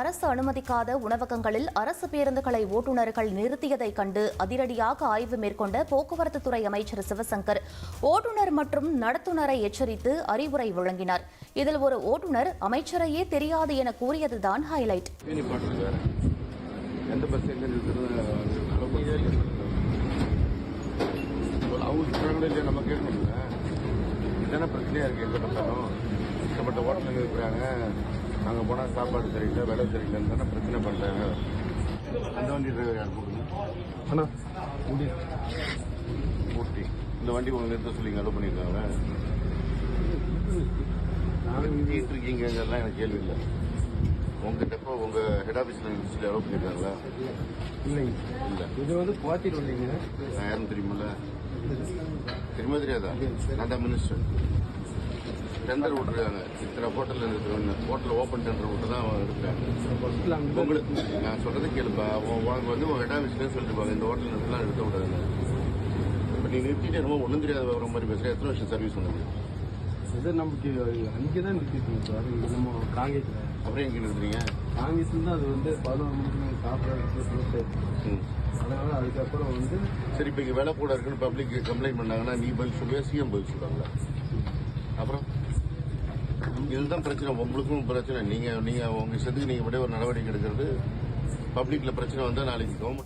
அரசு அனுமதிக்காத உணவகங்களில் அரசு பேருந்துகளை ஓட்டுநர்கள் நிறுத்தியதை கண்டு அதிரடியாக ஆய்வு மேற்கொண்ட போக்குவரத்து துறை அமைச்சர் சிவசங்கர் ஓட்டுநர் மற்றும் நடத்துனரை எச்சரித்து அறிவுரை வழங்கினார். இதில் ஒரு ஓட்டுநர் அமைச்சரையே தெரியாது என கூறியதுதான் ஹைலைட். அங்கே போனால் சாப்பாடு சரியில்லை, விலை சரியில்லைன்னு தானே பிரச்சனை பண்ணுறாங்க. அந்த வண்டி டிரைவர் யார் போகணும்? ஆனால் ஊட்டி இந்த வண்டி உங்களை நிறுத்த சொல்லி அலோவ் பண்ணியிருக்காங்க. நிறுத்திட்டு இருக்கீங்கலாம் எனக்கு கேள்வி இல்லை. உங்ககிட்ட இப்போ உங்கள் ஹெட் ஆஃபீஸில் சொல்லி அலோவ் பண்ணியிருக்காங்களா? இல்லைங்க. இல்லை, இது வந்து குவாத்திட்டு இல்லைங்க. நான் யாரும் தெரியுமில்ல? தெரியுமா தெரியாதா? நான் தான் மினிஸ்டர். டெண்டர் விட்டுருக்காங்க. இத்தனை ஹோட்டலில் இருக்கிறவங்க ஹோட்டல் ஓப்பன் டெண்டர் விட்டு தான் இருக்காங்க. உங்களுக்கு நான் சொல்றது கேளுப்பா. அவங்க வந்து உங்க ஹெட் ஆஃபீஸ்லேயே சொல்லிருப்பாங்க இந்த ஹோட்டல் நிறுத்தலாம் எடுக்க விடாதுங்க. இப்போ நீ நிறுத்திட்டு ரொம்ப ஒன்றும் தெரியாத வர மாதிரி பேசுகிறேன். எத்தனை வருஷம் சர்வீஸ் பண்ணுங்க? இது நமக்கு அங்கே தான் நிறுத்திட்டு சார். நம்ம காங்கேயத்தில். அப்புறம் எங்கே நிறுத்துறீங்க? காங்கேயத்தில் தான் அது வந்து 11 மணிக்கு சாப்பிட்றது. அதனால அதுக்கப்புறம் வந்து சரி, இப்போ இங்கே வேலை கூட இருக்குன்னு பப்ளிக் கம்ப்ளைண்ட் பண்ணாங்கன்னா நீ பதில் சொல்லுவியா, சிஎம் பதில் சொல்லுவாங்களா? அப்புறம் இதுதான் பிரச்சனை. உங்களுக்கும் பிரச்சனை. நீங்க உங்க இஷ்டத்துக்கு நீங்க ஒரு நடவடிக்கை எடுக்கிறது. பப்ளிக்ல பிரச்சனை வந்தா நாளைக்கு கவர்மெண்ட்